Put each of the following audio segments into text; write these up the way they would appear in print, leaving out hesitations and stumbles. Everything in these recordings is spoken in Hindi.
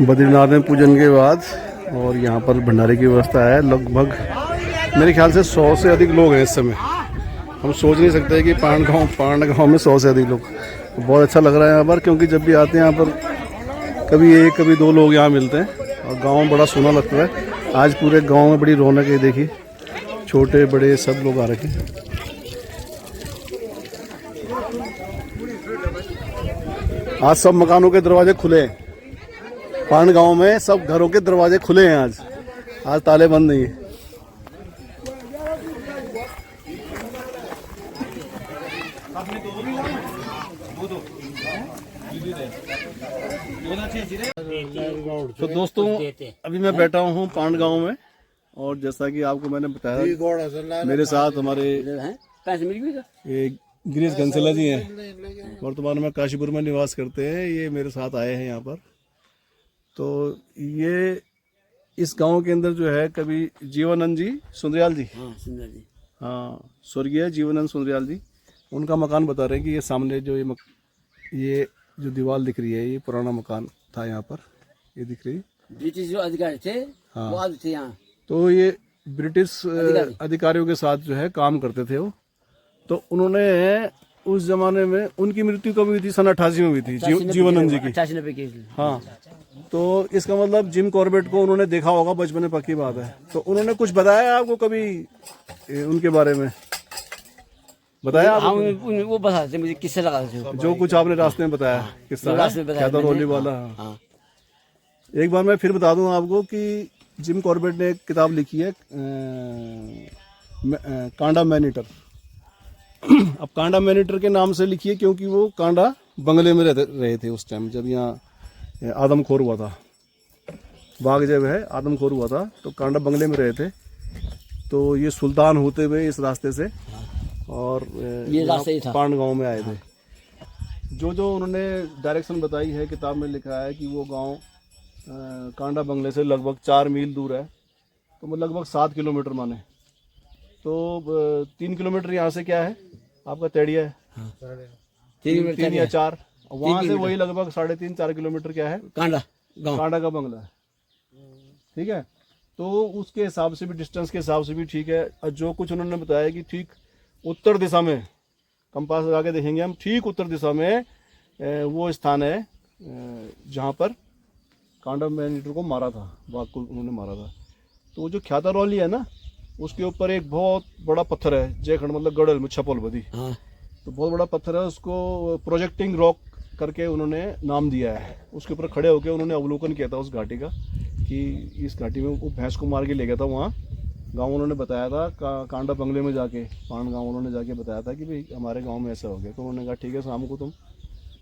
बद्रीनाथ में पूजन के बाद और यहाँ पर भंडारे की व्यवस्था है। लगभग मेरे ख्याल से 100 से अधिक लोग हैं इस समय। हम सोच नहीं सकते कि पांड गांव में 100 से अधिक लोग। बहुत अच्छा लग रहा है यहाँ पर, क्योंकि जब भी आते हैं यहाँ पर कभी एक कभी दो लोग यहाँ मिलते हैं और गांव बड़ा सोना लगता है। आज पूरे गांव में बड़ी रौनक है। देखिए छोटे बड़े सब लोग आ रखे हैं। आज सब मकानों के दरवाजे खुले हैं। पांड गांव में सब घरों के दरवाजे खुले हैं। आज ताले बंद नहीं है। तो दोस्तों अभी मैं बैठा हूँ पांड गांव में, और जैसा कि आपको मैंने बताया मेरे साथ हमारे गिरीश घनसाला जी हैं। वर्तमान में काशीपुर में निवास करते हैं। ये मेरे साथ आए हैं यहाँ पर। तो ये इस गांव के अंदर जो है कभी जीवानंद जी सुंदरियाल जी, हाँ स्वर्गीय जीवानंद सुंदरियाल जी, उनका मकान बता रहे हैं कि ये सामने जो ये जो दीवार दिख रही है ये पुराना मकान था यहाँ पर। ये दिख रही ब्रिटिश जो अधिकारी थे, हाँ, वो आते थे यहाँ। तो ये ब्रिटिश अधिकारियों के साथ जो है काम करते थे वो। तो उन्होंने उस जमाने में उनकी मृत्यु कब हुई थी? सन 88 में हुई थी जीवानंद जी की। 88 की। हाँ, तो इसका मतलब जिम कॉर्बेट को उन्होंने देखा होगा बचपन में, पक्की बात है। तो उन्होंने कुछ बताया आपको कभी उनके बारे में? बताया हाँ, वो बताते मुझे, किससे लगा थे जो कुछ आपने रास्ते में बताया किस्सा क्या था रोली वाला। हाँ। एक बार मैं फिर बता दूं आपको कि जिम कॉर्बेट ने एक किताब लिखी है कांडा मैनीटर। अब कांडा मैनीटर के नाम से लिखी है क्योंकि वो कांडा बंगले में रहे थे उस टाइम जब यहाँ आदमखोर हुआ था। बाग जब है आदमखोर हुआ था तो कांडा बंगले में रहे थे। तो ये सुल्तान होते हुए इस रास्ते से और ये रास्ते ही था, पांड गांव में आए थे। जो उन्होंने डायरेक्शन बताई है किताब में लिखा है कि वो गांव कांडा बंगले से लगभग 4 मील दूर है। तो वो लगभग 7 किलोमीटर माने तो 3 किलोमीटर यहाँ से क्या है आपका तेड़िया है। हाँ। 3 या 4 वहाँ से वही लगभग 3.5-4 किलोमीटर क्या है कांडा का बंगला है। ठीक है, तो उसके हिसाब से भी डिस्टेंस के हिसाब से भी ठीक है। और जो कुछ उन्होंने बताया कि ठीक उत्तर दिशा में कंपास लगा के देखेंगे हम, ठीक उत्तर दिशा में वो स्थान है जहाँ पर कांडा मैनीटर को मारा था, बाघ को उन्होंने मारा था। तो जो ख्याता रौली है ना उसके ऊपर एक बहुत बड़ा पत्थर है, जयखंड मतलब गड़ल में छपल बदी। हाँ। तो बहुत बड़ा पत्थर है, उसको प्रोजेक्टिंग रॉक करके उन्होंने नाम दिया है। उसके ऊपर खड़े होकर उन्होंने अवलोकन किया था उस घाटी का कि इस घाटी में वो भैंस को मार के ले गया था। वहाँ गांव उन्होंने बताया था कांडा बंगले में जाके, पांड गांव उन्होंने जाके बताया था कि भाई हमारे गांव में ऐसा हो गया। तो उन्होंने कहा ठीक है शाम को तुम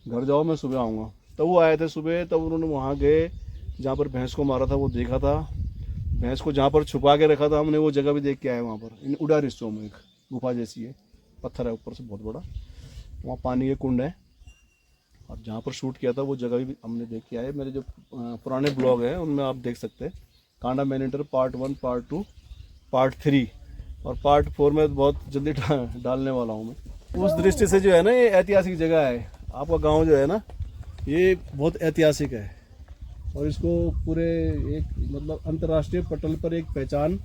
घर जाओ, मैं सुबह आऊँगा। तब वो आए थे सुबह, तब उन्होंने वहाँ गए जहाँ पर भैंस को मारा था वो देखा था। भैंस को जहाँ पर छुपा के रखा था हमने वो जगह भी देख के आए। वहाँ पर इन उड़ा रिश्तों में एक गुफा जैसी है, पत्थर है ऊपर से बहुत बड़ा, वहाँ पानी के कुंड है। और जहाँ पर शूट किया था वो जगह भी हमने देख के आए। मेरे जो पुराने ब्लॉग हैं उनमें आप देख सकते हैं। Kanda man-eater part 1, part 2, part 3 और पार्ट 4 में बहुत जल्दी डालने वाला हूँ मैं। उस दृष्टि से जो है ना ये ऐतिहासिक जगह है। आपका गाँव जो है ना ये बहुत ऐतिहासिक है और इसको पूरे एक मतलब अंतर्राष्ट्रीय पटल पर एक पहचान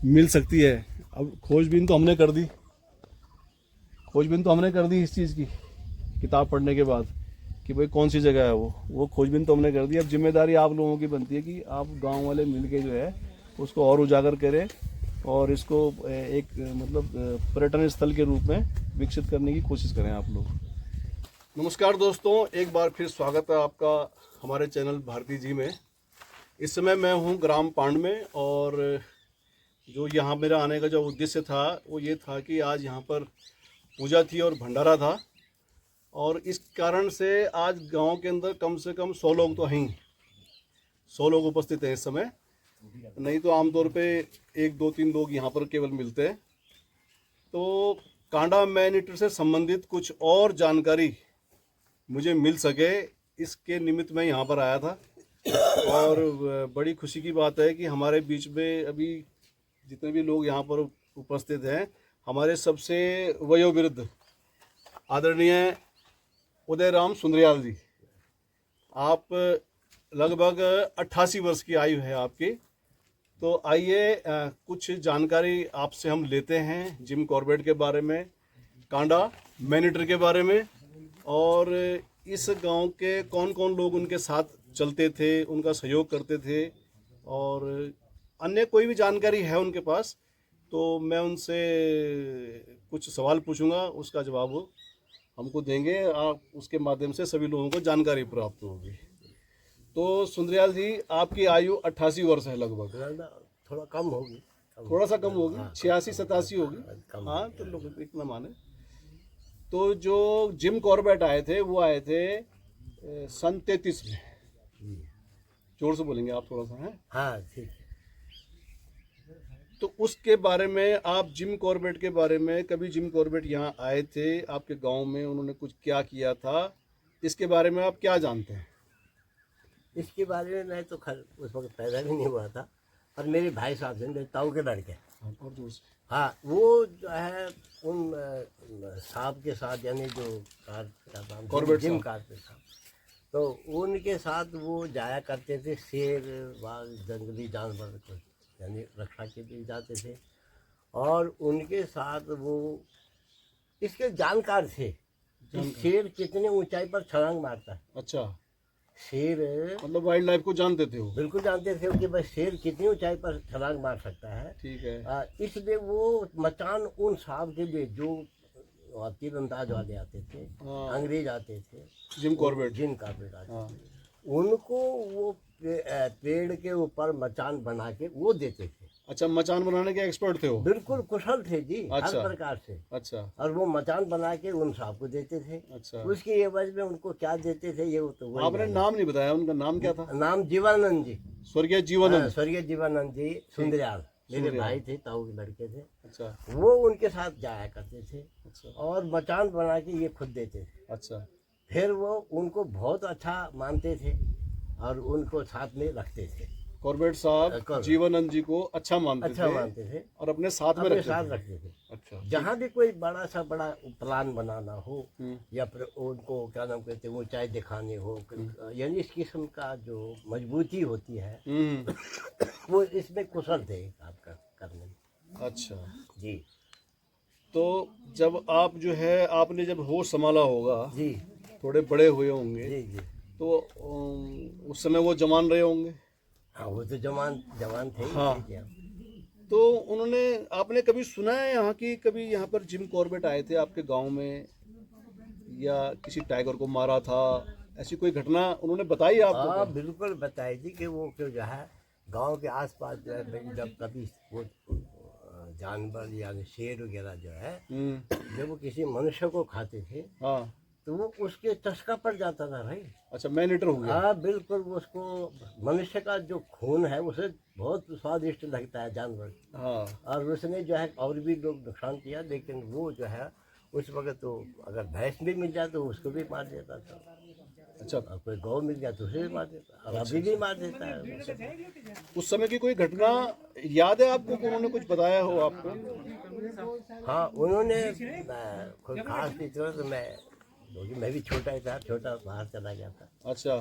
मिल सकती है। अब खोजबीन तो हमने कर दी इस चीज़ की किताब पढ़ने के बाद कि भाई कौन सी जगह है वो खोजबीन तो हमने कर दी। अब जिम्मेदारी आप लोगों की बनती है कि आप गांव वाले मिलके जो है उसको और उजागर करें और इसको एक मतलब पर्यटन स्थल के रूप में विकसित करने की कोशिश करें आप लोग। नमस्कार दोस्तों, एक बार फिर स्वागत है आपका हमारे चैनल भारती जी में। इस समय मैं हूं ग्राम पांड में और जो यहाँ मेरा आने का जो उद्देश्य था वो ये था कि आज यहाँ पर पूजा थी और भंडारा था और इस कारण से आज गांव के अंदर कम से कम 100 लोग तो हैं, 100 लोग उपस्थित हैं इस समय। नहीं तो आमतौर पे 1, 2, 3 लोग यहाँ पर केवल मिलते हैं। तो कांडा मैनीटर से संबंधित कुछ और जानकारी मुझे मिल सके इसके निमित्त मैं यहाँ पर आया था। और बड़ी खुशी की बात है कि हमारे बीच में अभी जितने भी लोग यहाँ पर उपस्थित हैं, हमारे सबसे वयोवृद्ध आदरणीय उदयराम सुंदरियाल जी, आप लगभग 88 वर्ष की आयु है आपकी। तो आइए कुछ जानकारी आपसे हम लेते हैं जिम कॉर्बेट के बारे में, कांडा मैनीटर के बारे में, और इस गांव के कौन कौन लोग उनके साथ चलते थे, उनका सहयोग करते थे, और अन्य कोई भी जानकारी है उनके पास तो मैं उनसे कुछ सवाल पूछूंगा, उसका जवाब वो हमको देंगे। आप उसके माध्यम से सभी लोगों को जानकारी प्राप्त होगी। तो सुंदरयाल जी, आपकी आयु 88 वर्ष है लगभग, थोड़ा कम होगी, थोड़ा सा कम होगी, 86-87 होगी। हाँ, तो लोग इतना माने। तो जो जिम कॉर्बेट आए थे वो आए थे सन 33 में। जोर से बोलेंगे आप थोड़ा सा, है? हाँ ठीक। तो उसके बारे में आप जिम कॉर्बेट के बारे में, कभी जिम कॉर्बेट यहाँ आए थे आपके गांव में, उन्होंने कुछ क्या किया था, इसके बारे में आप क्या जानते हैं? इसके बारे में मैं तो खैर उस वक्त पैदा भी नहीं हुआ था, और मेरे भाई साहब थे, मेरे ताऊ के लड़के। और जोर से। हाँ, वो जो है उन साहब के साथ, यानी जो कॉर्बेट जिम साहब। कॉर्बेट साहब, तो उनके साथ वो जाया करते थे, शेर बाघ जंगली जानवर को यानी रक्षा के लिए जाते थे। और उनके साथ वो इसके जानकार थे कि शेर कितने ऊंचाई पर छलांग मारता है। अच्छा, शेर मतलब वाइल्ड लाइफ को जानते थे वो। बिल्कुल जानते थे कि भाई शेर कितनी ऊंचाई पर छलांग मार सकता है। ठीक है। इसलिए वो मचान उन साहब के लिए जो तीरंदाज वाले आते थे, हाँ। अंग्रेज आते थे, जिम कॉर्बेट। जिम कॉर्बेट आते हाँ। थे, उनको वो पेड़ के ऊपर मचान बना के वो देते थे। अच्छा, मचान बनाने के एक्सपर्ट थे वो। बिल्कुल कुशल थे जी, अच्छा। हर प्रकार से। अच्छा और वो मचान बना के उन साहब को देते थे। अच्छा। उसकी एवज में उनको क्या देते थे ये तो वही आपने जाने। नाम नहीं बताया, उनका नाम क्या था? नाम जीवानंद जी। स्वर्गीय जीवानंद। स्वर्गीय जीवानंद जी सुंदरयाल मेरे सुंदरयाल। भाई थे, ताऊ के लड़के थे। अच्छा वो उनके साथ जाया करते थे अच्छा और मचान बना के ये खुद देते थे। अच्छा। फिर वो उनको बहुत अच्छा मानते थे और उनको साथ में रखते थे। कॉर्बेट साहब कॉर्बेट। जीवानंद जी को अच्छा मानते अच्छा थे मानते थे और अपने साथ में अपने रखते साथ थे। रखते थे। अच्छा। जहाँ भी कोई बड़ा सा बड़ा प्लान बनाना हो हम्म। या फिर उनको क्या नाम कहते हैं ऊंचाई दिखानी हो, यानी इस किस्म का जो मजबूती होती है वो इसमें कुशल थे आपका करने में। अच्छा। जी तो जब आप जो है आपने जब होश संभाला होगा, जी थोड़े बड़े हुए होंगे, जी जी। तो उस समय वो जवान रहे होंगे। हाँ, वो तो जवान जवान थे ही हाँ। थे जी। तो उन्होंने, आपने कभी सुना है यहाँ की, कभी यहाँ पर जिम कॉर्बेट आए थे आपके गांव में, या किसी टाइगर को मारा था, ऐसी कोई घटना उन्होंने बताई आपको? हाँ बिल्कुल बताई थी कि वो जो है गांव के आसपास जो है भाई जब कभी वो जानवर या शेर वगैरह जो है जब वो किसी मनुष्य को खाते थे हाँ। तो वो उसके चस्का पड़ जाता था भाई। अच्छा, मैनीटर हो गया। हाँ बिल्कुल, उसको मनुष्य का जो खून है उसे बहुत स्वादिष्ट लगता है जानवर। हाँ। और उसने जो है और भी लोग नुकसान किया, लेकिन वो जो है उस वक्त तो अगर भैंस भी मिल जाए तो उसको भी मार देता था। अच्छा, और कोई गौ मिल गया तो उसे भी मार देता, और अभी भी मार देता है। उस समय की कोई घटना याद है आपको कि उन्होंने कुछ बताया हो आपको? हाँ उन्होंने कोई खास इतना तो मैं भी छोटा ही था, छोटा बाहर चला गया था। अच्छा।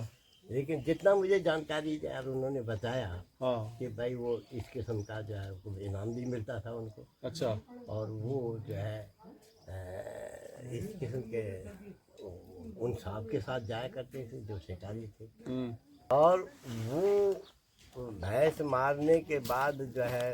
लेकिन जितना मुझे जानकारी यार उन्होंने बताया हाँ। कि भाई वो इस किस्म का जो है उनको इनाम भी मिलता था उनको। अच्छा। और वो जो है इस किस्म के उन साहब के साथ जाया करते थे जो शिकारी थे। और वो भैंस मारने के बाद जो है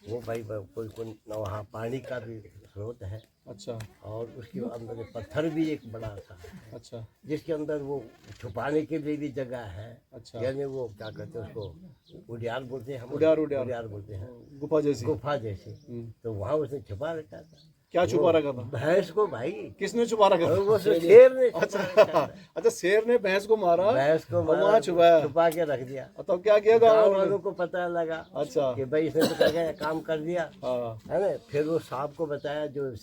वो भाई कोई वहाँ पानी का भी स्रोत है। अच्छा। और उसके अंदर पत्थर भी एक बड़ा सा है। अच्छा। जिसके अंदर वो छुपाने के लिए भी जगह है। अच्छा। यानी वो क्या कहते हैं उसको उड़ियार बोलते हैं हम। उड़ियार बोलते हैं, गुफा जैसी। गुफा जैसी। तो वहाँ उसने छुपा रखा था। क्या छुपा रखा था? भैंस को भाई। किसने छुपा रखा था? वो शेर ने छुपा रखा था। अच्छा, शेर ने भैंस को मारा, भैंस को और वहाँ छुपाया, छुपा के रख दिया। तो क्या किया गाँव गाँव वालों को पता लगा अच्छा। कि भाई इसने तो क्या काम कर दिया हाँ। है ना। फिर वो साहब को बताया, जो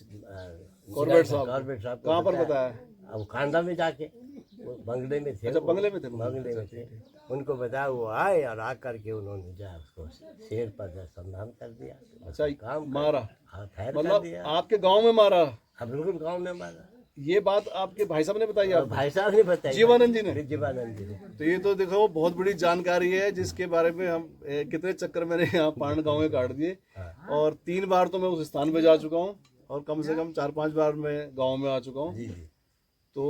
कॉर्बेट साहब को कहाँ पर बताया? अब कांडा में जाके वो बंगले में थे। अच्छा, बंगले में थे। बंगले में थे। उनको बताया, वो आए और आकर के उन्होंने जो है उसको शेर पर संधान कर दिया। अच्छा, काम मारा, हाँ खैर कर मतलब दिया। आपके गांव में मारा? हाँ बिल्कुल गाँव में मारा। ये बात आपके भाई साहब ने बताई और आपको? भाई साहब ने बताया, जीवानंद जी ने? जीवानंद जी ने। तो ये तो देखो बहुत बड़ी जानकारी है जिसके बारे में हम कितने चक्कर मैंने यहाँ पाण गाँव में काट दिए, और 3 बार तो मैं उस स्थान पे जा चुका हूँ, और कम से कम 4-5 बार मैं गाँव में आ चुका हूँ। जी जी तो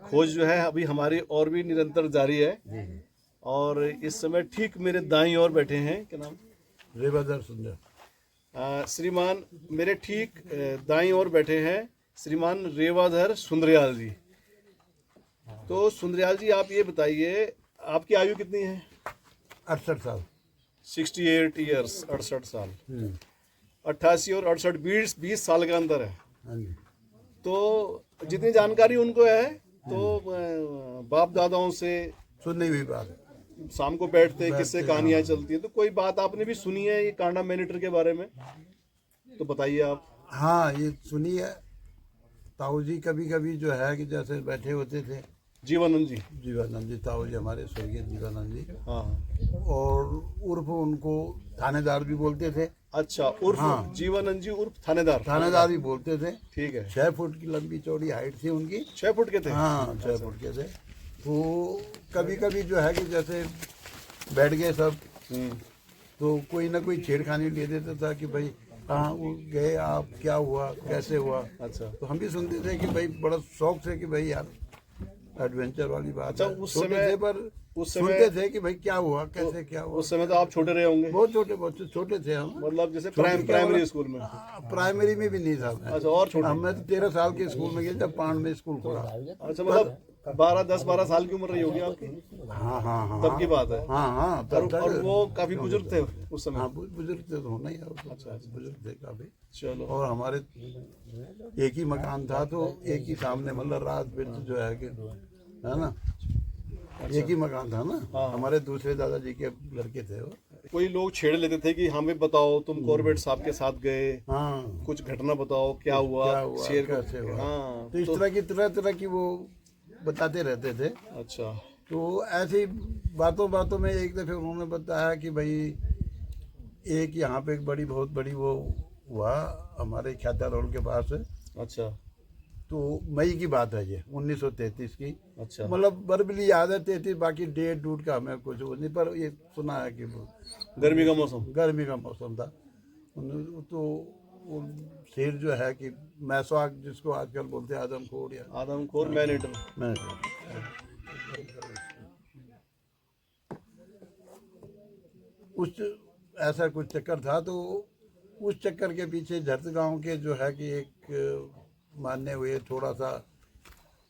खोज जो है अभी हमारी और भी निरंतर जारी है। जी जी। और इस समय ठीक मेरे दाईं ओर बैठे हैं, क्या नाम? रेवाधर सुंदर। श्रीमान मेरे ठीक दाईं ओर बैठे हैं श्रीमान रेवाधर सुंदरयाल जी। तो सुंदरयाल जी आप ये बताइए, आपकी आयु कितनी है? 68 साल। 68 ईयर्स, 68 साल। 88 और 68, 20 साल का अंतर है। हाँ जी। तो जितनी जानकारी उनको है, तो बाप दादाओं से सुननी हुई बात है। शाम को बैठते किससे कहानियां चलती है, तो कोई बात आपने भी सुनी है ये कांडा मैनेटर के बारे में? तो बताइए आप। हाँ, ये सुनी है। ताऊ जी कभी कभी जो है कि जैसे बैठे होते थे, जीवानंद जी। जीवानंद जी, ताऊ जी हमारे स्वर्गीय जीवानंद जी, हाँ। और उर्फ उनको थानेदार भी बोलते थे। अच्छा, उर्फ हाँ। जीवानंद जी उर्फ थानेदार। थानेदार भी बोलते थे। ठीक है। 6 फुट की लंबी चौड़ी हाइट थी उनकी। 6 फुट के थे? हाँ, 6 फुट के थे। तो कभी कभी जो है कि जैसे बैठ गए सब, तो कोई ना कोई छेड़खानी ले देता था कि भाई कहाँ वो गए आप, क्या हुआ, कैसे हुआ। अच्छा। तो हम भी सुनते थे कि भाई बड़ा शौक से कि भाई यार एडवेंचर वाली बात अच्छा, है। उस छोटे समय- थे पर उस समय- सुनते थे कि भाई क्या हुआ, कैसे क्या हुआ। उस समय तो आप छोटे रहे होंगे, बहुत छोटे थे हम। मतलब जैसे छोटे क्या प्राइमरी हुआ? स्कूल में? प्राइमरी में भी नहीं था मैं। अच्छा, और छोटे? मैं तो 13 साल के स्कूल में गया जब पाण में स्कूल खुला। अच्छा, मतलब 10-12 साल की उम्र रही होगी आपकी हाँ हाँ हाँ। तब की बात है। हाँ हाँ, तब तक। और वो काफी बुजुर्ग थे उस समय? हाँ, बुजुर्ग थे तो होना ही है। अच्छा, बुजुर्ग थे काफी। चलो। और हमारे एक ही मकान था, तो एक ही सामने मतलब रात बिरत जो है कि, है ना, एक ही मकान था ना। हाँ। हमारे दूसरे दादाजी के लड़के थे वो। कोई लोग छेड़ लेते थे कि हमें बताओ तुम कॉर्बेट साहब के साथ गए, हाँ, कुछ घटना बताओ, क्या हुआ, क्या हुआ, शेर कैसे हुआ। हाँ, तो इस तरह की तरह की वो बताते रहते थे। अच्छा। तो ऐसे ही बातों बातों में एक दफे उन्होंने बताया कि भाई एक यहाँ पे एक बहुत बड़ी वो हुआ हमारे ख्याता रोड के पास है। अच्छा। तो मई की बात है ये, 1933 की। अच्छा। मतलब बर्बली याद है 33, बाकी डेट डूट का हमें कुछ वो नहीं, पर ये सुना है कि वो गर्मी का मौसम? गर्मी का मौसम था। तो वो शेर जो है कि मैसवाक, जिसको आजकल बोलते हैं आदमखोर या आदमखोर मैनेटर। मैं कुछ ऐसा कुछ चक्कर था। तो उस चक्कर के पीछे झरत गांव के जो है कि एक मानने हुए थोड़ा सा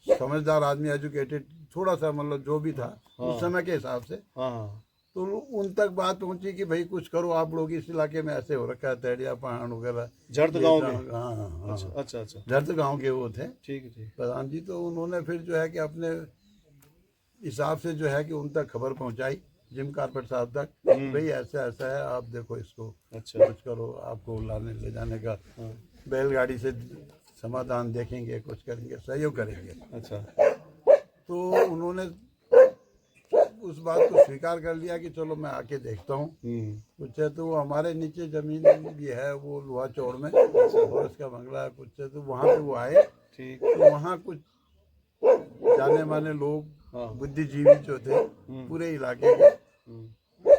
समझदार आदमी, एजुकेटेड थोड़ा सा, मतलब जो भी था उस समय के हिसाब से, हाँ। तो उन तक बात पहुंची कि भाई कुछ करो आप लोग, इस इलाके में ऐसे हो रखा है, तैड़िया पहाड़ वगैरह। झरत गांव के? हाँ हाँ। अच्छा अच्छा। झरत गांव के वो थे ठीक है, ठीक। प्रधान जी। तो उन्होंने फिर जो है कि अपने हिसाब से जो है कि उन तक खबर पहुंचाई, जिम कारपेट साहब तक, भाई ऐसा ऐसा है, आप देखो इसको, अच्छा। कुछ करो, आपको लाने ले जाने का बैलगाड़ी से समाधान देखेंगे, कुछ करेंगे, सहयोग करेंगे। अच्छा। तो उन्होंने उस बात को स्वीकार कर लिया कि चलो मैं आके देखता हूँ कुछ है। तो हमारे नीचे जमीन भी है वो लोहा चौड़ में, और इसका बंगला है कुछ है। तो वहाँ पे वो आए। ठीक। तो वहाँ कुछ जाने माने लोग, बुद्धिजीवी जो थे पूरे इलाके के,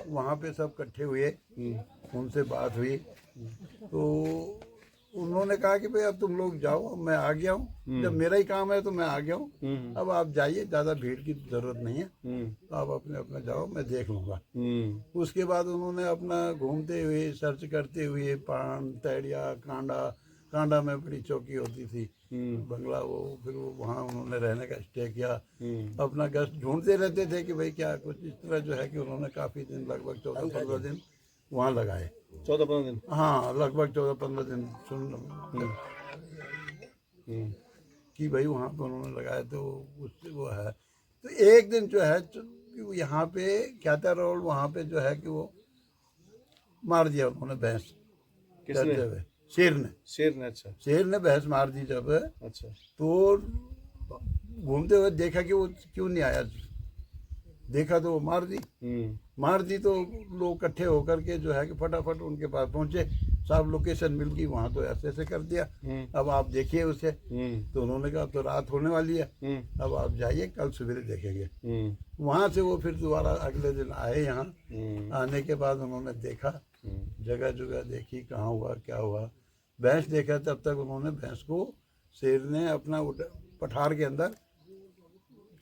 वहाँ पे सब इकट्ठे हुए, उनसे बात हुई। तो उन्होंने कहा कि भाई अब तुम लोग जाओ, मैं आ गया हूँ, जब मेरा ही काम है तो मैं आ गया हूँ, अब आप जाइए, ज़्यादा भीड़ की जरूरत नहीं है, तो आप अपने अपने जाओ, मैं देख लूँगा। उसके बाद उन्होंने अपना घूमते हुए, सर्च करते हुए, पान, तैड़िया, कांडा में बड़ी चौकी होती थी, बंगला वो, फिर वो वहाँ उन्होंने रहने का स्टे किया, अपना गेस्ट ढूंढते रहते थे कि भाई क्या कुछ। इस तरह जो है कि उन्होंने काफ़ी दिन, लगभग 14-15 दिन वहाँ लगाए। 14-15 दिन? हाँ, लगभग 14-15 दिन सुन कि भाई वहाँ पे उन्होंने लगाया। तो उससे वो है। तो एक दिन जो है कि वो यहाँ पे ख्याता रोड, वहाँ पे जो है कि वो मार दिया उन्होंने भैंस। किसने? शेर ने। शेर ने? अच्छा। शेर ने भैंस मार दी जब। अच्छा। तो घूमते हुए देखा कि वो क्यों नहीं आया, देखा तो वो मार दी। तो लोग इकट्ठे होकर के जो है कि फटाफट उनके पास पहुंचे, साहब लोकेशन मिल गई, वहाँ तो ऐसे ऐसे कर दिया, अब आप देखिए उसे। तो उन्होंने कहा तो रात होने वाली है, अब आप जाइए, कल सवेरे देखेंगे। वहाँ से वो फिर दोबारा अगले दिन आए यहाँ। आने के बाद उन्होंने देखा, जगह जगह देखी, कहाँ हुआ क्या हुआ। भैंस देखा, तब तक उन्होंने भैंस को शेर ने अपना पठार के अंदर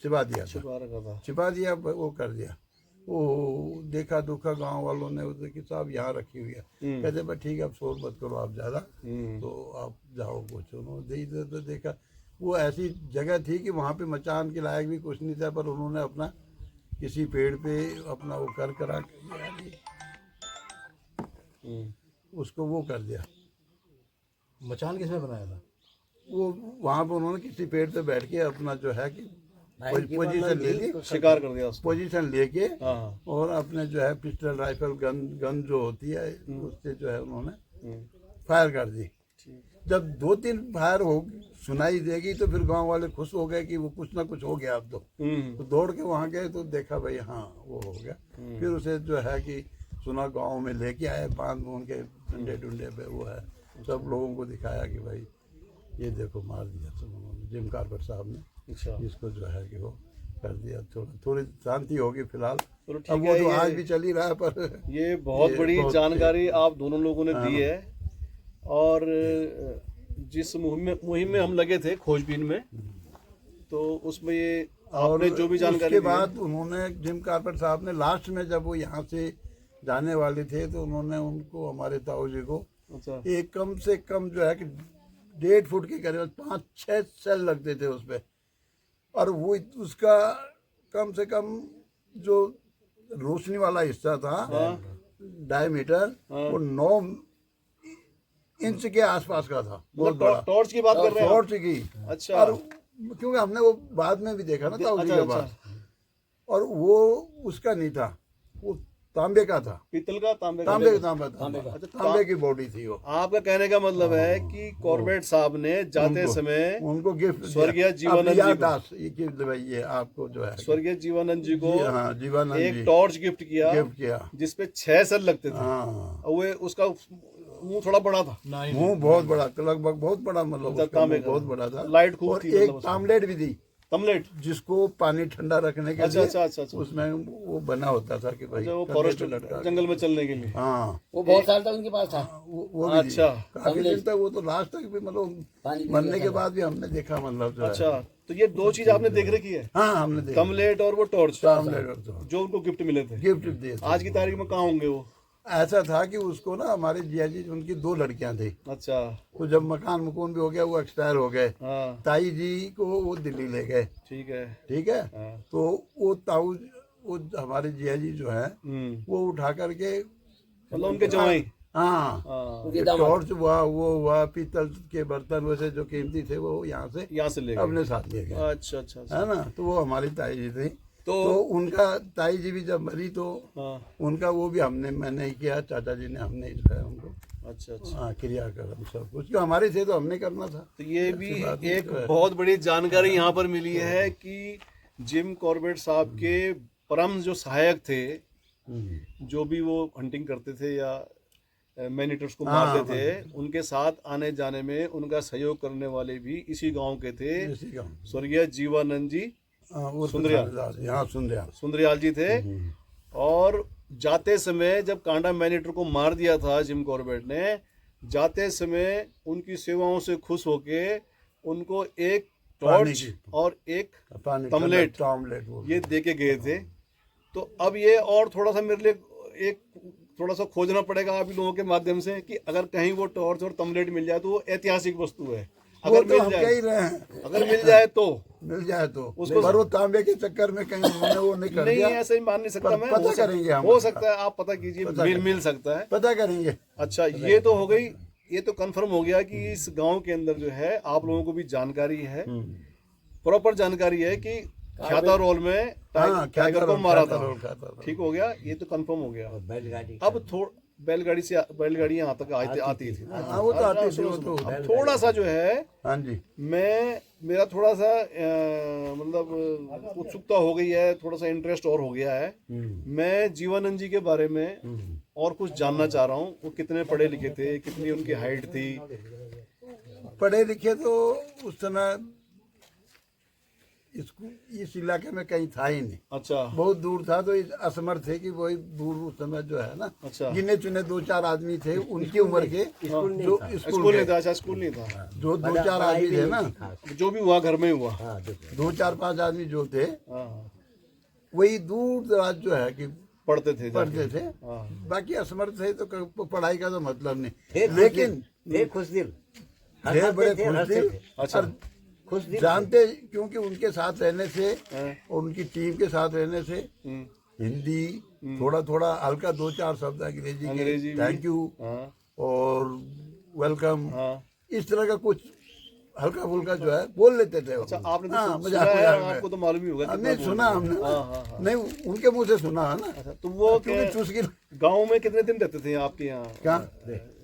छिपा दिया था, छिपा दिया, वो कर दिया। वो देखा दुखा, गांव वालों ने उसे कि साहब यहाँ रखी हुई है। कहते भाई ठीक है, अब शोर मत करो आप ज़्यादा, तो आप जाओ कुछ। उन्होंने तो देखा वो ऐसी जगह थी कि वहाँ पे मचान के लायक भी कुछ नहीं था, पर उन्होंने अपना किसी पेड़ पे अपना वो कर करा उसको वो कर दिया। मचान किसने बनाया था? वो वहाँ पे उन्होंने किसी पेड़ पे बैठ के अपना जो है कि पोजीशन ले ली, शिकार कर दिया उसको। पोजीशन लेके, और अपने जो है पिस्टल राइफल गन जो होती है उससे जो है उन्होंने फायर कर दी। जब 2-3 फायर हो सुनाई देगी तो फिर गांव वाले खुश हो गए कि वो कुछ ना कुछ हो गया अब तो दौड़ के वहाँ गए तो देखा भाई हाँ वो हो गया। फिर उसे जो है कि सुना, गांव में लेके आए, बांध बूंद के डंडे डुंडे पे वो है, सब लोगों को दिखाया कि भाई ये देखो मार दिया तो उन्होंने, जिम कार्पेट साहब ने इसको जो है कि वो कर दिया। थोड़ी शांति होगी फिलहाल, अब वो तो आज भी चल ही रहा है। पर ये बहुत बड़ी जानकारी आप दोनों लोगों ने दी है। और जिस मुहिम में हम लगे थे खोजबीन में, तो उसमें ये आपने जो भी जानकारी उसके बाद उन्होंने जिम कार्पेट साहब ने लास्ट में जब वो यहाँ से जाने वाले थे तो उन्होंने उनको, हमारे ताऊ जी को, एक कम से कम जो है कि 1.5 फुट के करीब 5-6 सेल लगते थे उस पे, और वो उसका कम से कम जो रोशनी वाला हिस्सा था डायमीटर वो 9 इंच के आसपास का था, बहुत बड़ा। टॉर्च की बात कर रहे हैं? टॉर्च की। अच्छा। और क्योंकि हमने वो बाद में भी देखा ना ताऊ जी के पास, और वो उसका नहीं था, वो तांबे का था, पीतल का, तांबे का तांबे की बॉडी थी वो। आपका कहने का मतलब है कि कॉर्बेट साहब ने जाते समय उनको गिफ्ट स्वर्गीय जीवानंद जी दास ये आपको जो है स्वर्गीय जीवानंद जी को जीवानंद एक टॉर्च गिफ्ट किया जिसपे 6 सेल लगते थे। और वो उसका मुंह थोड़ा बड़ा था, मुंह बहुत बड़ा, लगभग बहुत बड़ा, मतलब तांबे बहुत बड़ा था, लाइट खूब और थी। एक तामलेट भी दी, तमलेट जिसको पानी ठंडा रखने के लिए। अच्छा। उसमें वो बना होता था कि भाई वो फॉरेस्ट जंगल में चलने के लिए। हाँ, वो बहुत साल तक उनके पास था। वो भी अच्छा, काफी दिन तक, वो तो लास्ट तक भी, मतलब मरने के बाद भी हमने देखा, मतलब जो है। अच्छा, तो ये 2 चीज आपने देख रखी है? हाँ, हमने देखा, तमलेट और वो टॉर्च, तामलेट जो उनको गिफ्ट मिले थे। गिफ्ट दिए थे। आज की तारीख में कहाँ होंगे वो? ऐसा था कि उसको ना हमारे जिया जी, उनकी 2 लड़कियां थी। अच्छा। तो जब मकान मुकून भी हो गया, वो एक्सपायर हो गए, हाँ। ताई जी को वो दिल्ली ले गए। ठीक है। हाँ। तो वो ताऊ, वो हमारे जिया जी जो है वो उठा करके, मतलब उनके जवाई। हाँ, टॉर्च हुआ, वो हुआ, पीतल के बर्तन वैसे जो कीमती थे वो यहाँ से ले अपने साथ ले गए। अच्छा। है ना, तो वो हमारी ताई जी थी। तो उनका ताई जी भी जब मरी तो उनका वो भी मैंने ही किया, चाचा जी ने, हमने जो है उनको। अच्छा। क्रियाक्रम सब कुछ जो हमारे थे तो हमने करना था। तो ये भी एक बहुत बड़ी जानकारी यहाँ पर मिली है कि जिम कॉर्बेट साहब के परम जो सहायक थे, जो भी वो हंटिंग करते थे या मैनीटर्स को मारते थे, उनके साथ आने जाने में उनका सहयोग करने वाले भी इसी गांव के थे, स्वर्गीय जीवानंद जी सुंदरयाल जी थे। और जाते समय जब कांडा मैनीटर को मार दिया था जिम कॉर्बेट ने, जाते समय उनकी सेवाओं से खुश होके उनको एक टॉर्च और एक तमलेट ये दे के गए थे। तो अब ये और थोड़ा सा मेरे लिए एक थोड़ा सा खोजना पड़ेगा आप लोगों के माध्यम से कि अगर कहीं वो टॉर्च और तमलेट मिल जाए तो वो ऐतिहासिक वस्तु है। अगर तो मिल जाए, अगर मिल जाए तो उसको, पर वो तांबे के चक्कर में कहीं उन्होंने वो नहीं कर दिया। ऐसे ही मान नहीं सकता मैं, पता करेंगे हम, हो सकता है आप पता कीजिए, मिल सकता है, पता करेंगे। अच्छा, ये तो हो गई, ये तो कंफर्म हो गया कि इस गांव के अंदर जो है आप लोगों को भी जानकारी है, प्रॉपर जानकारी है कि ख्याता रोल में टाइगर को मारा था। ठीक हो गया, ये तो कंफर्म हो गया। अब बैलगाड़ी यहाँ तक आती थी। वो तो आती थी, वो तो। थोड़ा सा जो है, हाँ जी, मेरा थोड़ा सा मतलब उत्सुकता हो गई है, थोड़ा सा इंटरेस्ट और हो गया है। मैं जीवानंद जी के बारे में और कुछ जानना चाह रहा हूँ। वो कितने पढ़े लिखे थे, कितनी उनकी हाइट थी? पढ़े लिखे तो उस समय इस इलाके में कहीं था ही नहीं, अच्छा बहुत दूर था। तो इस असमर्थ थे कि वही दूर उस समय जो है ना, अच्छा। गिने चुने 2-4 आदमी थे उनकी उम्र के, जो स्कूल स्कूल नहीं के, था? अच्छा स्कूल नहीं था। जो 2-4 आदमी थे ना, जो भी हुआ घर में ही हुआ। हाँ 2-4-5 आदमी जो थे, हाँ, वही दूर दराज जो है कि पढ़ते थे जाके। पढ़ते थे। हाँ। बाकी असमर्थ थे तो पढ़ाई का तो मतलब नहीं, थे खुश लेकिन दिल, थे खुश दिल, थे बड़े थे, खुश हंसते दिल। थे। अच्छा। और खुश दिल जानते, क्योंकि उनके साथ रहने से हाँ। और उनकी टीम के साथ रहने से हम्म, हिंदी थोड़ा थोड़ा हल्का 2-4 शब्द अंग्रेजी अंग्रेजी के, भी। थैंक यू हाँ और वेलकम, हाँ। इस तरह का कुछ हल्का फुल्का जो है बोल लेते थे। अच्छा, आपने तो हाँ, सुना मजाक है, मजाक में। आपको तो मालूम ही होगा कितना नहीं बोल सुना रहे हैं। हमने ना। हाँ हाँ हाँ। नहीं, उनके मुंह से सुना है ना। अच्छा, तो वो क्योंकि चुस्की गांव में कितने दिन रहते थे आपके यहाँ? क्या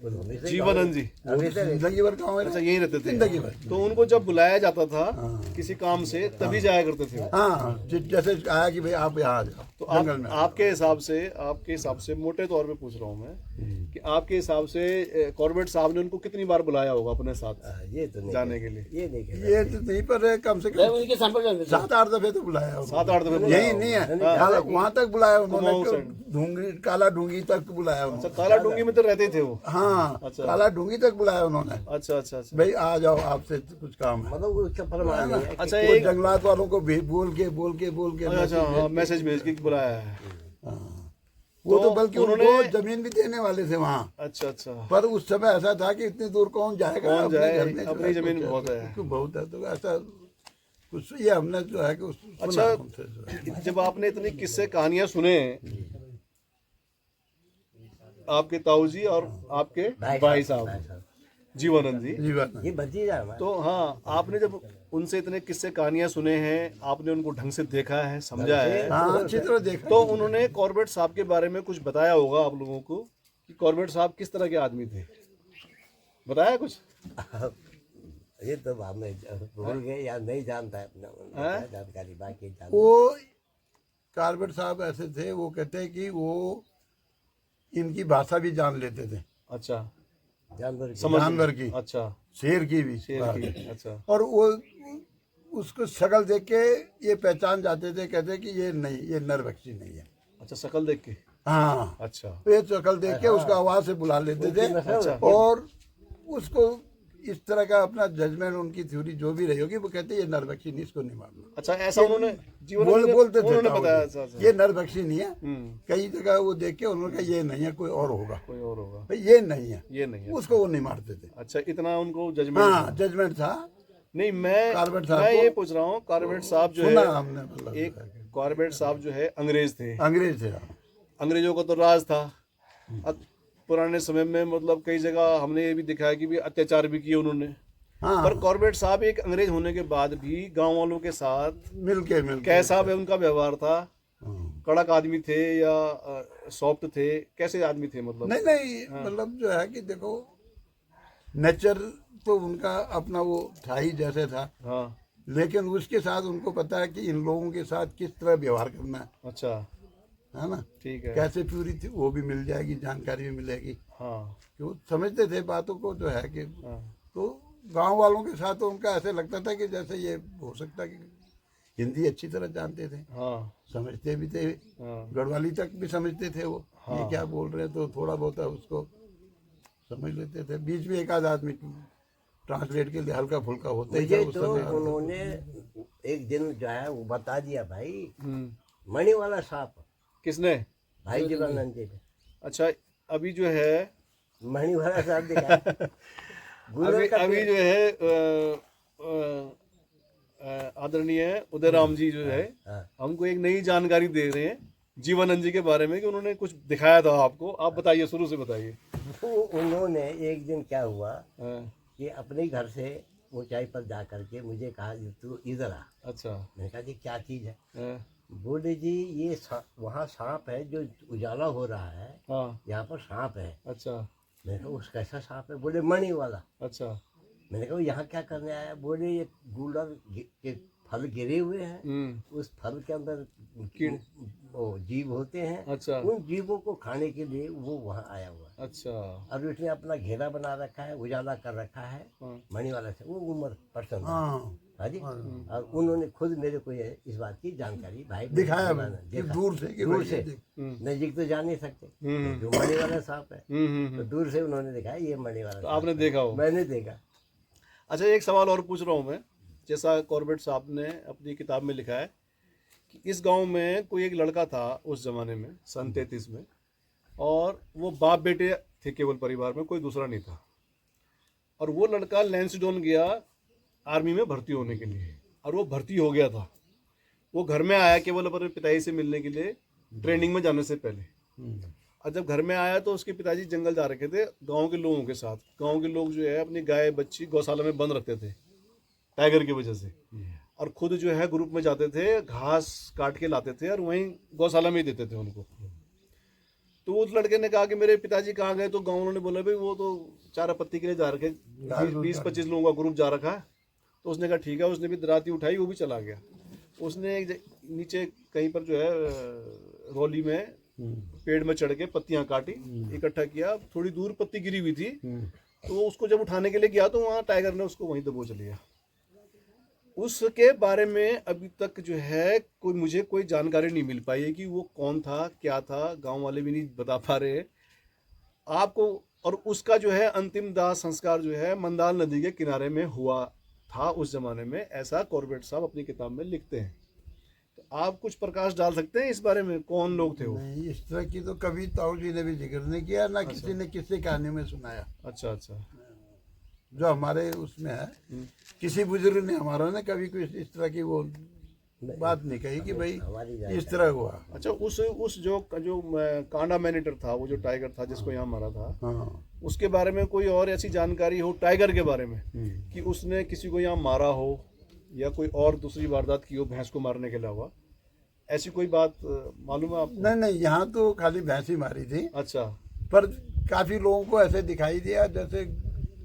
जीवनानंद जी? वो जिंदगी भर गाँव में अच्छा, रहे। यहीं रहते थे? जिंदगी भर। तो उनको जब बुलाया जाता था किसी काम से तभी जाया करते थे वो? हाँ, जैसे आया कि भाई आप यहाँ आ जाओ, तो जंगल में आ जाओ। आपके हिसाब से मोटे तौर पे पूछ रहा हूँ मैं कि आपके हिसाब से कॉर्बेट साहब ने उनको कितनी बार बुलाया होगा अपने साथ ये तो नहीं जाने के लिए? ये नहीं कहता। ये तो नहीं, पर कम से मैं कम उनके संपर्क में था। 7-8 दफे तो बुलाया उन्होंने। 7-8 दफे बुलाया यही होगा। नहीं है, हाँ। वहाँ तक बुलाया कुमाऊं उन्होंने, साइड। ढूंगी, काला ढूंगी तक बुलाया अच्छा, उन्होंने। काला डूंगी में तो रहते थे वो? हाँ, अच्छा। काला ढूंगी तक बुलाया उन्होंने। अच्छा अच्छा अच्छा। भाई आ जाओ, आपसे कुछ काम है। मतलब उसका प्रमाण नहीं है। अच्छा, वो एक जंगलात वालों को बोल के अच्छा हाँ, मैसेज भेज के बुलाया है। वो तो तो बल्कि उन्होंने- उनको जमीन भी देने वाले थे वहाँ। अच्छा अच्छा। पर उस समय ऐसा था कि इतनी दूर कौन जाएगा, कौन अपने जाए, घर में जो अपनी है जमीन कुछ बहुत है। क्योंकि बहुत है, तो ऐसा कुछ ये हमने जो है कि सुना अच्छा, उनसे जो है। जब आपने इतनी किस्से कहानियां सुने आपके ताऊ जी और आपके भाई साहब जीवानंद जी, जीवन ये भतीजा है हमारा। तो हाँ, आपने जब उनसे इतने किस्से कहानियां सुने हैं, आपने उनको ढंग से देखा है, समझा है, हाँ, अच्छी तरह देखा। तो उन्होंने कॉर्बेट साहब के बारे में कुछ बताया होगा आप लोगों को कि कॉर्बेट साहब किस तरह के आदमी थे? बताया कुछ? ये तो हमें भूल गए या नहीं जानता है अपना जानकारी, बाकी जानता वो कार्बेट साहब ऐसे थे, वो कहते हैं कि वो इनकी भाषा भी जान लेते थे, अच्छा, जानवर की। समझ जानवर की, अच्छा, शेर की भी। शेर की। अच्छा और वो उसको शक्ल देख के ये पहचान जाते थे, कहते कि ये नहीं, ये नरभक्षी नहीं है। अच्छा, शक्ल देख के? हाँ, अच्छा ये शक्ल देख के उसको आवाज से बुला लेते थे। अच्छा। और उसको इस तरह का अपना जजमेंट, उनकी थ्योरी जो भी रही होगी, वो कहते ये नरभक्षी नहीं, इसको नहीं मारना। अच्छा, ऐसा उन्होंने जीवन बोलते थे उन्होंने ताऊ बताया? जी, अच्छा अच्छा। ये नरभक्षी नहीं है। हम्म, कई जगह वो देख के उन्होंने कहा ये नहीं है, कोई और होगा, कोई और होगा, भाई ये नहीं है, ये नहीं है। उसको वो नहीं मारते थे। अच्छा, इतना उनको जजमेंट? हाँ, जजमेंट था। नहीं, मैं कॉर्बेट साहब ये को पूछ रहा हूँ, कॉर्बेट साहब जो सुना है, हमने, मतलब एक कॉर्बेट साहब जो है अंग्रेज थे, अंग्रेज थे। अंग्रेजों का तो राज था। अब पुराने समय में मतलब कई जगह हमने ये भी दिखाया कि भी अत्याचार भी किए उन्होंने। हाँ, पर कॉर्बेट साहब एक अंग्रेज होने के बाद भी गांव वालों के साथ मिलके कैसा है उनका व्यवहार था? हाँ। कड़क आदमी थे या सॉफ्ट थे? कैसे आदमी थे मतलब? नहीं, मतलब जो है कि देखो, नेचर तो उनका अपना वो था ही जैसे था, हाँ, लेकिन उसके साथ उनको पता है कि इन लोगों के साथ किस तरह व्यवहार करना अच्छा, है ना, ठीक है। कैसे पूरी थी वो भी मिल जाएगी, जानकारी भी मिलेगी। हाँ क्यों समझते थे बातों को जो है कि, हाँ तो गांव वालों के साथ तो उनका ऐसे लगता था कि जैसे ये हो सकता है कि हिंदी अच्छी तरह जानते थे, हाँ समझते भी थे, हाँ गढ़वाली तक भी समझते थे वो, ये क्या बोल रहे हैं, तो थोड़ा बहुत उसको समझ लेते थे। बीच में एक आध आदमी ट्रांसलेट के लिए हल्का फुल्का होता ही था मुझे उस तो समय। उन्होंने एक दिन जो है वो बता दिया भाई, हम्म। मणि वाला सांप, किसने? भाई जीवानंद जी ने अच्छा, अभी जो है मणि वाला सांप दिखाया। अभी अभी जो है आदरणीय उदयराम जी जो है हाँ। हमको एक नई जानकारी दे रहे हैं जीवानंद जी के बारे में कि उन्होंने कुछ दिखाया था आपको। आप बताइए, शुरू से बताइए। तो उन्होंने एक दिन क्या हुआ हाँ, कि अपने घर से ऊंचाई पर जा करके मुझे कहा कि तू इधर आ। अच्छा। मैंने कहा जी क्या चीज़ है? हाँ, बोले जी ये वहाँ सांप है जो उजाला हो रहा है, हाँ, यहाँ पर सांप है। अच्छा मैंने कहा उस कैसा सांप है? बोले मणि वाला। अच्छा। मैंने कहा यहाँ क्या करने आया? बोले ये गूलर के फल गिरे हुए हैं, उस फल के अंदर वो जीव होते हैं। अच्छा। उन जीवों को खाने के लिए वो वहाँ आया हुआ है। अच्छा। और उसने अपना घेरा बना रखा है, उजाला कर रखा है मणि वाला से। वो उम्र पर्सन हाँ हाँ जी। और उन्होंने खुद मेरे को इस बात की जानकारी भाई दिखाया देखा। कि दूर से कि दूर भाई से ये नजदीक तो जा नहीं सकते, जो मणि वाला सांप है, तो दूर से उन्होंने दिखाया ये मणि वाला तो सांप आपने है। देखा हो? मैंने देखा। अच्छा, एक सवाल और पूछ रहा हूँ मैं। जैसा कॉर्बेट साहब ने अपनी किताब में लिखा है कि इस गांव में कोई एक लड़का था उस जमाने में, सन 33 में, और वो बाप बेटे थे केवल परिवार में, कोई दूसरा नहीं था। और वो लड़का लैंसडाउन गया आर्मी में भर्ती होने के लिए, और वो भर्ती हो गया था। वो घर में आया केवल अपने पिताजी से मिलने के लिए, ट्रेनिंग में जाने से पहले। और जब घर में आया तो उसके पिताजी जंगल जा रखे थे गांव के लोगों के साथ। गांव के लोग जो है अपनी गाय बच्ची गौशाला में बंद रखते थे टाइगर की वजह से, और खुद जो है ग्रुप में जाते थे, घास काट के लाते थे और वहीं गौशाला में ही देते थे उनको। तो उस लड़के ने कहा कि मेरे पिताजी कहाँ गए, तो गाँव वालों ने बोला भाई वो तो चारा पत्ती के लिए जा रखे, 20-25 लोगों का ग्रुप जा रखा है। तो उसने कहा ठीक है। उसने भी दराती उठाई, वो भी चला गया। उसने नीचे कहीं पर जो है रौली में पेड़ में चढ़ के पत्तियां काटी, इकट्ठा किया। थोड़ी दूर पत्ती गिरी हुई थी, तो उसको जब उठाने के लिए गया तो वहाँ टाइगर ने उसको वहीं दबोच लिया। उसके बारे में अभी तक जो है मुझे कोई जानकारी नहीं मिल पाई है कि वो कौन था, क्या था। गांव वाले भी नहीं बता पा रहे आपको। और उसका जो है अंतिम दाह संस्कार जो है मंदाल नदी के किनारे में हुआ था उस जमाने में, ऐसा कॉर्बेट साहब अपनी किताब में लिखते हैं। तो आप कुछ प्रकाश डाल सकते हैं इस बारे में, कौन लोग थे वो? नहीं, इस तरह की तो कभी ताऊ जी ने भी जिक्र नहीं किया, ना किसी ने किसी कहानी में सुनाया। अच्छा अच्छा। जो हमारे उसमें है, किसी बुजुर्ग ने हमारा ने कभी कोई इस तरह की वो बात नहीं कही कि भाई इस तरह हुआ। अच्छा, उस जो कांडा मैनिटर था, वो जो टाइगर था जिसको यहाँ मारा था, हाँ, उसके बारे में कोई और ऐसी जानकारी हो टाइगर के बारे में कि उसने किसी को यहाँ मारा हो या कोई और दूसरी वारदात की हो भैंस को मारने के अलावा, ऐसी कोई बात मालूम है आपको? नहीं नहीं, यहाँ तो खाली भैंस ही मारी थी। अच्छा। पर काफी लोगों को ऐसे दिखाई दिया जैसे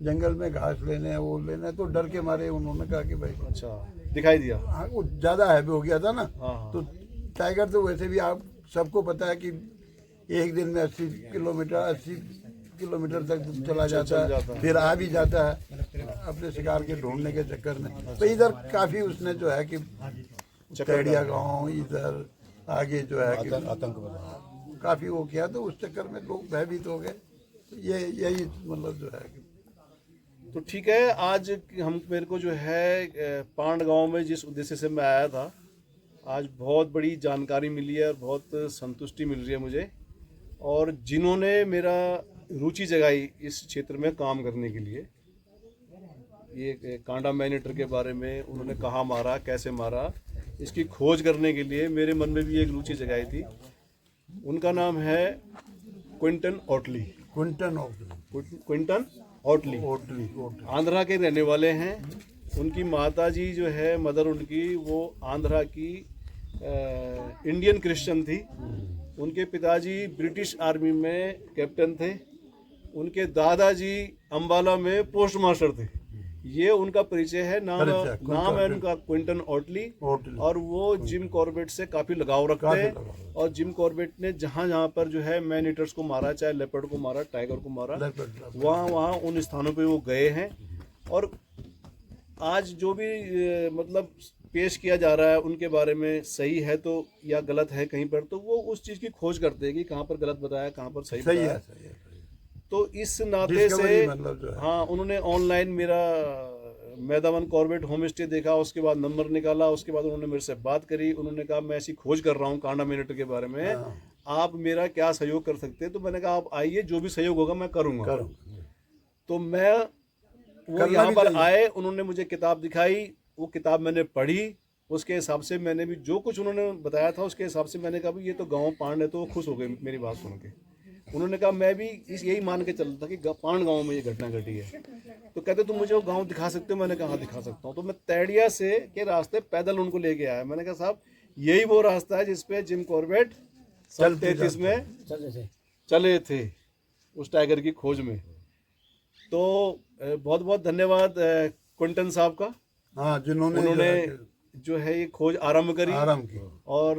जंगल में घास लेने वो लेने, तो डर के मारे उन्होंने कहा कि भाई अच्छा दिखाई दिया। हाँ, वो ज्यादा हैवी हो गया था ना। हाँ। तो टाइगर तो वैसे भी आप सबको पता है कि एक दिन में 80 किलोमीटर तक चला जाता है, फिर आ भी जाता है अपने शिकार के ढूंढने के चक्कर में। तो इधर काफी उसने जो है कि चकड़िया गांव इधर आगे जो है कि आतंक काफी वो किया, तो उस चक्कर में लोग भयभीत हो गए। ये यही मतलब जो है कि तो ठीक है। आज हम मेरे को जो है पांड गांव में जिस उद्देश्य से मैं आया था, आज बहुत बड़ी जानकारी मिली है और बहुत संतुष्टि मिल रही है मुझे। और जिन्होंने मेरा रुचि जगाई इस क्षेत्र में काम करने के लिए, ये कांडा मैनिटर के बारे में उन्होंने कहाँ मारा, कैसे मारा, इसकी खोज करने के लिए मेरे मन में भी एक रुचि जगाई थी। उनका नाम है क्विंटन ऑटली। क्विंटन ऑटली आंध्रा के रहने वाले हैं। उनकी माता जी जो है मदर उनकी, वो आंध्रा की इंडियन क्रिश्चियन थी। उनके पिताजी ब्रिटिश आर्मी में कैप्टन थे। उनके दादाजी अंबाला में पोस्ट मास्टर थे। ये उनका परिचय है। नाम है उनका क्विंटन ऑटली। और वो जिम कॉर्बेट से काफी लगाव रखते हैं। और जिम कॉर्बेट ने जहाँ जहाँ पर जो है मैन ईटर्स को मारा, चाहे लेपर्ड को मारा, टाइगर को मारा, वहाँ उन स्थानों पे वो गए हैं। और आज जो भी मतलब पेश किया जा रहा है उनके बारे में, सही है तो या गलत है कहीं पर, तो वो उस चीज़ की खोज करते हैं कि कहाँ पर गलत बताया, कहाँ पर सही बताया। तो इस नाते से हाँ, उन्होंने ऑनलाइन मेरा मैदावन कॉर्बेट होम स्टे देखा, उसके बाद नंबर निकाला, उसके बाद उन्होंने मेरे से बात करी। उन्होंने कहा मैं ऐसी खोज कर रहा हूँ कांडा मैनिटर के बारे में, आप मेरा क्या सहयोग कर सकते हैं? तो मैंने कहा आप आइए, जो भी सहयोग होगा मैं करूँगा। तो मैं वो यहाँ पर आए, उन्होंने मुझे किताब दिखाई, वो किताब मैंने पढ़ी। उसके हिसाब से मैंने भी जो कुछ उन्होंने बताया था उसके हिसाब से मैंने कहा भी ये तो गाँव पांड है। तो वो खुश हो गए मेरी बात सुन के। उन्होंने कहा मैं भी यही मान के चलता था कि पांड गांव में ये घटना घटी है। तो कहते तुम मुझे वो गांव दिखा सकते हो? मैंने कहा हाँ दिखा सकता हूँ। तो मैं तैड़िया से के रास्ते पैदल उनको लेके आया। मैंने कहा साहब यही वो रास्ता है जिसपे जिम कॉर्बेट सन 33 में चले थे उस टाइगर की खोज में। तो बहुत बहुत धन्यवाद क्विंटन साहब का। हाँ, जिन्होंने जो है ये खोज आरंभ करी आराम की और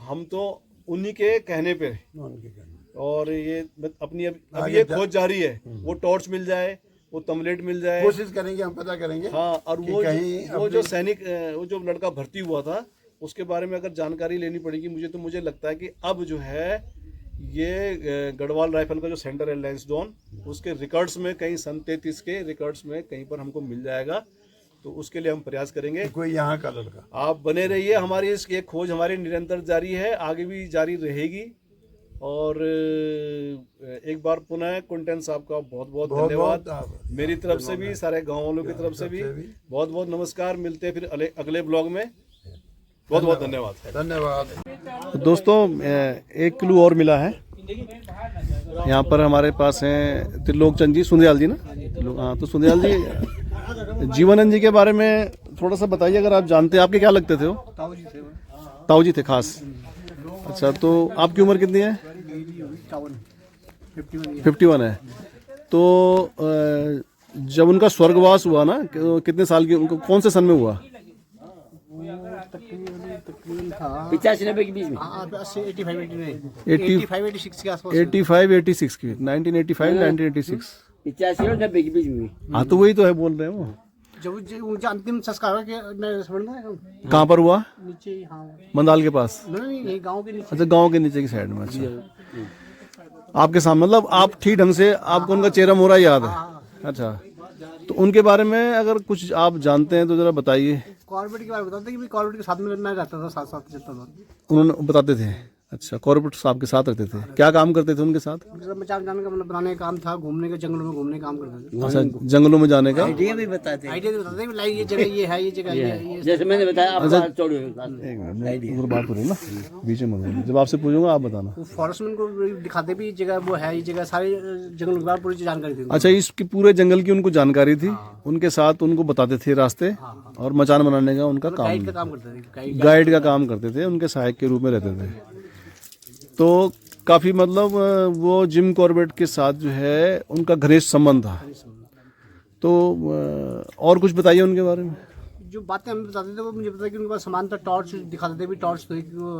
हम तो उन्हीं के कहने पे उनके कहने। और ये अपनी अब ये खोज जारी है। वो टॉर्च मिल जाए, वो तमलेट मिल जाए, कोशिश करेंगे, हम पता करेंगे। हाँ। और कि वो कहीं जो सैनिक, वो जो लड़का भर्ती हुआ था उसके बारे में अगर जानकारी लेनी पड़ेगी मुझे, तो मुझे लगता है कि अब जो है ये गढ़वाल राइफल का जो सेंटर है लैंसडाउन, उसके रिकॉर्ड्स में कहीं सन 33 के रिकॉर्ड्स में कहीं पर हमको मिल जाएगा। तो उसके लिए हम प्रयास करेंगे। कोई यहाँ का लड़का। आप बने रहिए, हमारी ये खोज हमारी निरंतर जारी है, आगे भी जारी रहेगी। और एक बार पुनः कुंटन साहब का बहुत बहुत धन्यवाद। मेरी तरफ से भी, सारे गाँव वालों की तरफ से भी बहुत बहुत नमस्कार। मिलते हैं फिर अगले ब्लॉग में। बहुत बहुत धन्यवाद। धन्यवाद। दोस्तों, एक क्लू और मिला है। यहाँ पर हमारे पास हैं त्रिलोक चंद जी, सुंदयाल जी ना। हाँ, तो सुंदयाल जी, जीवनानंद जी के बारे में थोड़ा सा बताइए, अगर आप जानते हैं। आपके क्या लगते थे वो? ताऊ जी थे खास। अच्छा, तो आपकी उम्र कितनी है? 51 है। तो जब उनका स्वर्गवास हुआ ना, कितने साल की, उनको कौन से सन में हुआ? 85-90 के बीच में। 85-86 के आसपास। 85-86 की, 1985-1986। 85 और 90 के बीच में। हाँ, तो वही तो है बोल रहे हैं वो। जब उनका अंतिम संस्कार है कहाँ पर हुआ? नीचे, हाँ, मंदाल के पास। नहीं, गांव के नीचे। अच्छा, गांव के नीचे की साइड में। अच्छा, आपके सामने, मतलब आप ठीक ढंग से, आपको उनका चेहरा मोहरा याद है। अच्छा, तो उनके बारे में अगर कुछ आप जानते हैं तो जरा बताइए। कॉर्बेट के बारे में बताते कि कॉर्बेट के साथ में मैं रहता था, साथ साथ चलता था। उन्होंने बताते थे। अच्छा, कॉर्पोरेट साहब के साथ रहते थे। क्या काम करते थे उनके साथ? मचान जाने का, मतलब बनाने का काम था, घूमने का, जंगलों में घूमने का काम करते थे। अच्छा, जंगलों में जाने का। आइडिया भी बताते हैं। आइडिया भी बताते हैं, लाइक ये जगह ये है, ये जगह ये है, ये। जैसे मैंने बताया आपका चौड़ी एक मिनट, उधर बात हो रही है ना, बीच में मत बोलिए। जब आपसे पूछूंगा आप बताना। वो फॉरेस्टमैन को दिखाते भी, ये जगह वो है, ये जगह, सारी जंगल के बारे में पूरी जानकारी थी। अच्छा, इसकी पूरे जंगल की उनको जानकारी थी। उनके साथ उनको बताते थे रास्ते, और मचान बनाने का उनका काम, गाइड का काम करते थे। गाइड का काम करते थे, उनके सहायक के रूप में रहते थे। तो काफ़ी, मतलब वो जिम कॉर्बेट के साथ जो है उनका घनिष्ठ संबंध था। तो और कुछ बताइए उनके बारे में। जो बातें हमें बताते थे वो मुझे पता है कि उनके पास सामान था, टॉर्च दिखाते थे भी, टॉर्च तो एक वो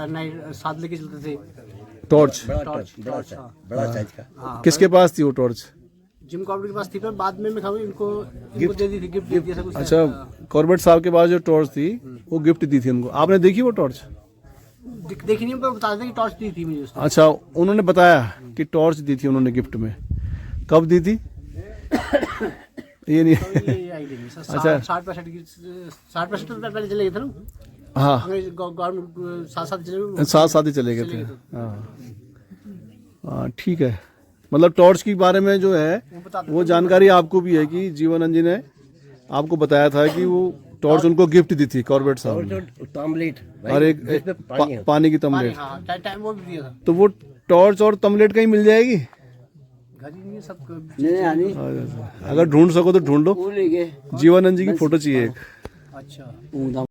नाइट साथ लेके चलते थे। टॉर्च? टॉर्च, बड़ा साइज का। किसके पास थी वो टॉर्च? जिम कॉर्बेट के पास थी, पर बाद में मैं खाऊं इनको दे दी थी, गिफ्ट दे दिया, ऐसा कुछ। अच्छा, कॉर्बेट साहब के पास जो टॉर्च थी वो गिफ्ट दी थी उनको। आपने देखी वो टॉर्च? देखी नहीं, पर बता दें कि टॉर्च दी थी मुझे उसने। अच्छा, उन्होंने बताया कि टॉर्च दी थी उन्होंने गिफ्ट में। कब दी थी ये नहीं? ये आइडिया नहीं सर। अच्छा। 60-65 रुपये पहले चले गए थे ना। हाँ, गवर्नमेंट साथ चले साथ साथ ही चले गए थे। हाँ हाँ, ठीक है। मतलब टॉर्च के बारे में जो है वो जानकारी आपको भी है कि जीवनानंद जी ने आपको बताया था कि वो टॉर्च उनको गिफ्ट दी थी कॉर्बेट साहब ने। तमलेट और एक पानी की तमलेट। हाँ, टाइम वो भी दिया था। तो वो टॉर्च और तमलेट कहीं मिल जाएगी? घर ही नहीं है, सब नहीं, अगर ढूंढ सको तो ढूंढ लो। वो ले गए। जीवनानंद जी की फोटो चाहिए एक। अच्छा।